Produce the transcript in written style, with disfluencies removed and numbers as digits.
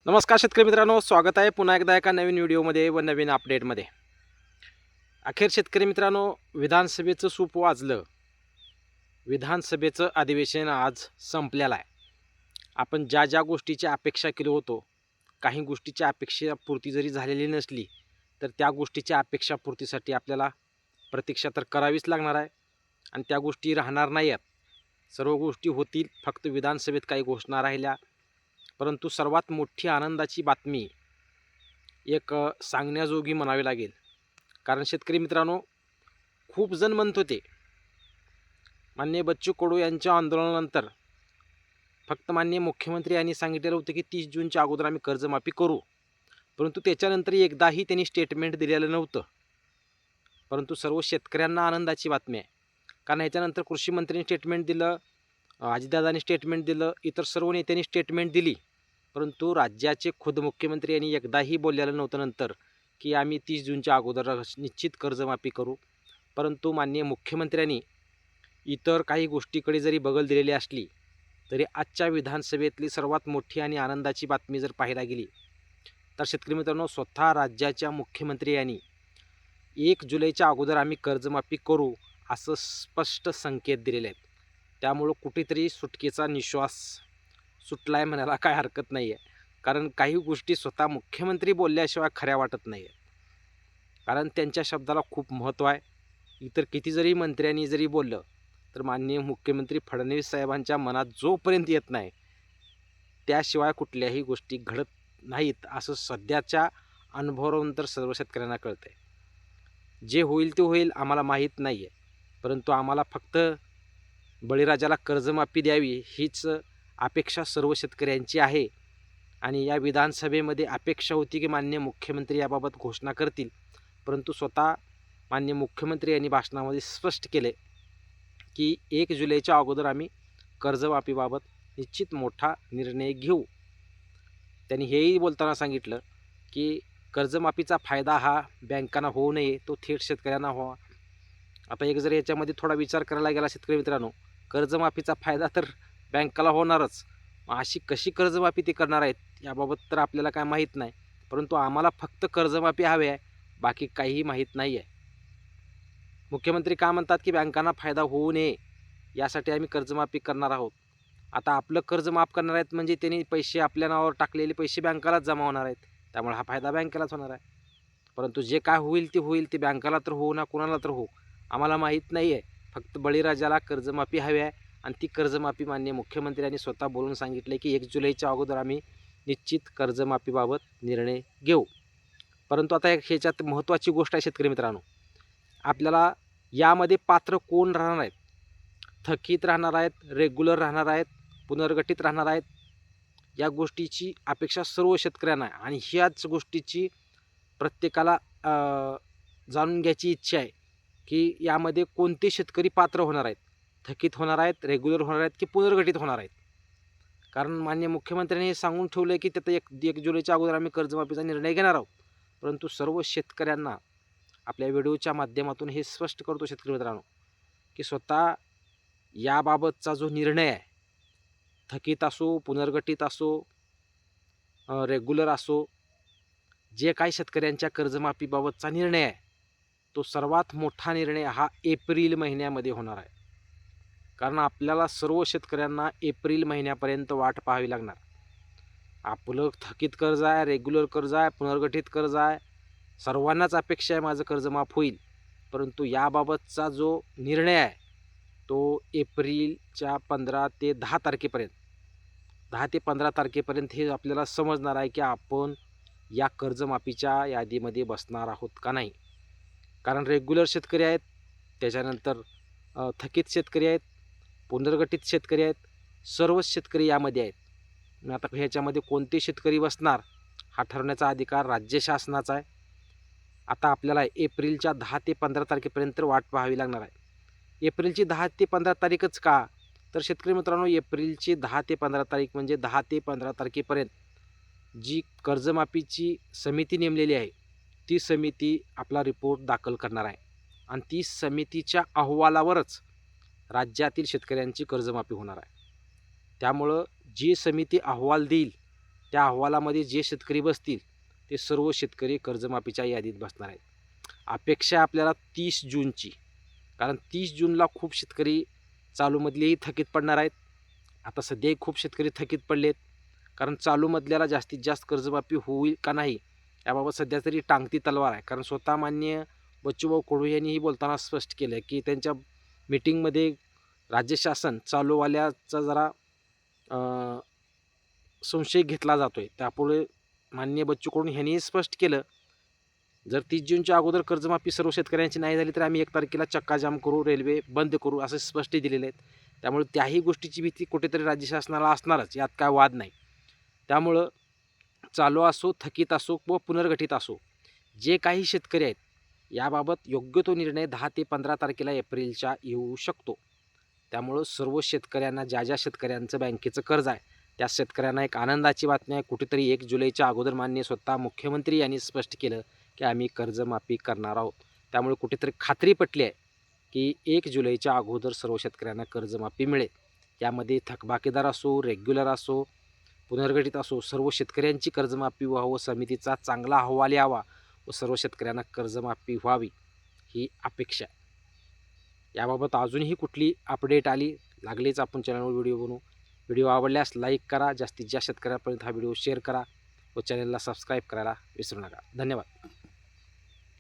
नमस्कार शेतकरी मित्रांनो, स्वागत आहे पुन्हा एकदा एका नवीन व्हिडिओमध्ये व नवीन अपडेटमध्ये. अखेर शेतकरी मित्रांनो, विधानसभेचं सूप वाजलं. विधानसभेचं अधिवेशन आज संपलेलं आहे. आपण ज्या ज्या गोष्टीची अपेक्षा केली होतो, काही गोष्टीची अपेक्षापूर्ती जरी झालेली नसली तर त्या गोष्टीच्या अपेक्षापूर्तीसाठी आपल्याला प्रतीक्षा तर करावीच लागणार आहे आणि त्या गोष्टी राहणार नाही आहेत. सर्व गोष्टी होतील, फक्त विधानसभेत काही घोषणा राहिल्या. परंतु सर्वात मोठी आनंदाची बातमी एक सांगण्याजोगी म्हणावी लागेल. कारण शेतकरी मित्रांनो, खूप जण म्हणत होते माननीय बच्चू कडू यांच्या आंदोलनानंतर फक्त माननीय मुख्यमंत्री यांनी सांगितलेलं होतं की 30 जूनच्या अगोदर आम्ही कर्जमाफी करू. परंतु त्याच्यानंतर एकदाही त्यांनी स्टेटमेंट दिलेलं नव्हतं. परंतु सर्व शेतकऱ्यांना आनंदाची बातमी आहे. कारण ह्याच्यानंतर कृषी मंत्र्यांनी स्टेटमेंट दिलं, अजितदादांनी स्टेटमेंट दिलं, इतर सर्व नेत्यांनी स्टेटमेंट दिली. परंतु राज्याचे खुद मुख्यमंत्री यांनी एकदाही बोललेलं नव्हतं नंतर की आम्ही 30 जूनच्या अगोदर निश्चित कर्जमाफी करू. परंतु माननीय मुख्यमंत्र्यांनी इतर काही गोष्टीकडे जरी बगल दिलेली असली तरी आजच्या विधानसभेतली सर्वात मोठी आणि आनंदाची बातमी जर पाहायला गेली तर शेतकरी मित्रांनो, स्वतः राज्याच्या मुख्यमंत्री यांनी 1 जुलैच्या अगोदर आम्ही कर्जमाफी करू असं स्पष्ट संकेत दिलेले आहेत. त्यामुळं कुठेतरी सुटकेचा निश्वास सुटला आहे म्हणायला काय हरकत नाही आहे. कारण काही गोष्टी स्वतः मुख्यमंत्री बोलल्याशिवाय खऱ्या वाटत नाही आहेत. कारण त्यांच्या शब्दाला खूप महत्त्व आहे. इतर किती जरी मंत्र्यांनी जरी बोललं तर माननीय मुख्यमंत्री फडणवीस साहेबांच्या मनात जोपर्यंत येत नाही त्याशिवाय कुठल्याही गोष्टी घडत नाहीत असं सध्याच्या अनुभवावरून तर सर्व शेतकऱ्यांना कळतंय. जे होईल ते होईल, आम्हाला माहीत नाही आहे. परंतु आम्हाला फक्त बळीराजाला कर्जमाफी द्यावी हीच अपेक्षा सर्व शेतकऱ्यांची आहे. आणि या विधानसभेमध्ये अपेक्षा होती की माननीय मुख्यमंत्री याबाबत घोषणा करतील. परंतु स्वतः माननीय मुख्यमंत्री यांनी भाषणामध्ये स्पष्ट केले की 1 जुलैच्या अगोदर आम्ही कर्जमाफीबाबत निश्चित मोठा निर्णय घेऊ. त्यांनी हेही बोलताना सांगितलं की कर्जमाफीचा फायदा हा बँकांना होऊ नये, तो थेट शेतकऱ्यांना व्हावा. आता एक जर याच्यामध्ये थोडा विचार करायला गेला शेतकरी मित्रांनो, कर्जमाफीचा फायदा तर बँकाला होणारच. अशी कशी कर्जमाफी ते करणार आहेत याबाबत तर आपल्याला काय माहीत नाही. परंतु आम्हाला फक्त कर्जमाफी हवी आहे, बाकी काहीही माहीत नाही आहे. मुख्यमंत्री का म्हणतात की बँकांना फायदा होऊ नये यासाठी आम्ही कर्जमाफी करणार आहोत. आता आपलं कर्ज माफ करणार आहेत म्हणजे त्यांनी पैसे आपल्या नावावर टाकलेले पैसे बँकालाच जमा होणार आहेत. त्यामुळे हा फायदा बँकेलाच होणार आहे. परंतु जे काय होईल ते बँकाला तर होऊ ना कुणाला तर हो, आम्हाला माहीत नाही आहे. फक्त बळीराजाला कर्जमाफी हवी आहे आणि ती कर्जमाफी माननीय मुख्यमंत्र्यांनी स्वतः बोलून सांगितले की 1 जुलैच्या अगोदर आम्ही निश्चित कर्जमाफीबाबत निर्णय घेऊ. परंतु आता ह्याच्यात महत्त्वाची गोष्ट आहे शेतकरी मित्रांनो, आपल्याला यामध्ये पात्र कोण राहणार आहेत? थकीत राहणार आहेत, रेग्युलर राहणार आहेत, पुनर्गठित राहणार आहेत, या गोष्टीची अपेक्षा सर्व शेतकऱ्यांना आहे. आणि ह्याच गोष्टीची प्रत्येकाला जाणून घ्यायची इच्छा आहे की यामध्ये कोणते शेतकरी पात्र होणार आहेत, थकीत होणार आहेत, रेग्युलर होणार आहेत की पुनर्गठित होणार आहेत. कारण माननीय मुख्यमंत्र्यांनी हे सांगून ठेवलं आहे की त्यात 1 जुलैच्या अगोदर आम्ही कर्जमाफीचा निर्णय घेणार आहोत. परंतु सर्व शेतकऱ्यांना आपल्या व्हिडिओच्या माध्यमातून हे स्पष्ट करतो शेतकरी मित्रांनो की स्वतः याबाबतचा जो निर्णय आहे, थकीत असो, पुनर्गठित असो, रेग्युलर असो, जे काही शेतकऱ्यांच्या कर्जमाफीबाबतचा निर्णय आहे तो सर्वात मोठा निर्णय हा एप्रिल महिन्यामध्ये होणार आहे. कारण आपल्याला सर्व शेतकऱ्यांना एप्रिल महिन्यापर्यंत वाट पाहावी लागणार. आपलं थकीत कर्ज आहे, रेग्युलर कर्ज आहे, पुनर्गठित कर्ज आहे, सर्वांनाच अपेक्षा आहे माझं कर्ज माफ होईल. परंतु याबाबतचा जो निर्णय आहे तो एप्रिलच्या 15 ते 10 तारखेपर्यंत 10 ते 15 तारखेपर्यंत हे आपल्याला समजणार आहे की आपण या कर्जमाफीच्या यादीमध्ये बसणार आहोत का नाही. कारण रेग्युलर शेतकरी आहेत, त्याच्यानंतर थकीत शेतकरी आहेत, पुनर्गठित शेतकरी आहेत, सर्वच शेतकरी यामध्ये आहेत. आता ह्याच्यामध्ये कोणते शेतकरी बसणार हा ठरवण्याचा अधिकार राज्य शासनाचा आहे. आता आपल्याला एप्रिलच्या 10 ते 15 तारखेपर्यंत वाट पाहावी लागणार आहे. एप्रिलची 10 ते 15 तारीखच का? तर शेतकरी मित्रांनो, एप्रिलची 10 ते 15 तारीख म्हणजे 10 ते 15 तारखेपर्यंत जी कर्जमाफीची समिती नेमलेली आहे ती समिती आपला रिपोर्ट दाखल करणार आहे आणि ती समितीच्या अहवालावरच राज्यातील शेतकऱ्यांची कर्जमाफी होणार आहे. त्यामुळं जी समिती अहवाल देईल त्या अहवालामध्ये जे शेतकरी बसतील ते सर्व शेतकरी कर्जमाफीच्या यादीत बसणार आहेत. अपेक्षा आपल्याला 30 जूनची, कारण 30 जूनला खूप शेतकरी चालूमधलेही थकीत पडणार आहेत. आता सध्याही खूप शेतकरी थकीत पडलेत, कारण चालूमधल्याला जास्तीत जास्त कर्जमाफी होईल का नाही याबाबत सध्या तरी टांगती तलवार आहे. कारण स्वतः माननीय बच्चूभाऊ कडू यांनीही बोलताना स्पष्ट केलं की त्यांच्या मीटिंगमध्ये राज्य शासन चालूवाल्याचा जरा संशय घेतला जातोय. त्यापुढे माननीय बच्चू कडू यांनीही स्पष्ट केलं, जर 30 जूनच्या अगोदर कर्जमाफी सर्व शेतकऱ्यांची नाही झाली तर आम्ही 1 तारखेला चक्काजाम करू, रेल्वे बंद करू, असे स्पष्ट दिलेले आहेत. त्यामुळे त्याही गोष्टीची भीती कुठेतरी राज्य शासनाला असणारच, यात काय वाद नाही. त्यामुळं चालू असो, थकीत असो व पुनर्गठित असो, जे काही शेतकरी आहेत याबाबत योग्य तो निर्णय 10 ते 15 तारखेला एप्रिलच्या येऊ शकतो. त्यामुळं सर्व शेतकऱ्यांना, ज्या शेतकऱ्यांचं बँकेचं कर्ज आहे त्या शेतकऱ्यांना एक आनंदाची बातमी आहे. कुठेतरी 1 जुलैच्या अगोदर माननीय स्वतः मुख्यमंत्री यांनी स्पष्ट केलं की आम्ही कर्जमाफी करणार आहोत. त्यामुळे कुठेतरी खात्री पटली आहे की 1 जुलैच्या अगोदर सर्व शेतकऱ्यांना कर्जमाफी मिळेल. यामध्ये थकबाकीदार असो, रेग्युलर असो, पुनर्गठित असो, सर्व शेतकऱ्यांची कर्जमाफी व्हावं, समितीचा चांगला अहवाल यावा व सर्व शेतकऱ्यांना कर्जमाफी व्हावी ही अपेक्षा आहे. याबाबत अजूनही कुठली अपडेट आली लागलीच आपण चॅनलवर व्हिडिओ बनवू. व्हिडिओ आवडल्यास लाईक करा, जास्तीत जास्त शेतकऱ्यांपर्यंत हा व्हिडिओ शेअर करा व चॅनलला सबस्क्राईब करायला विसरू नका. धन्यवाद.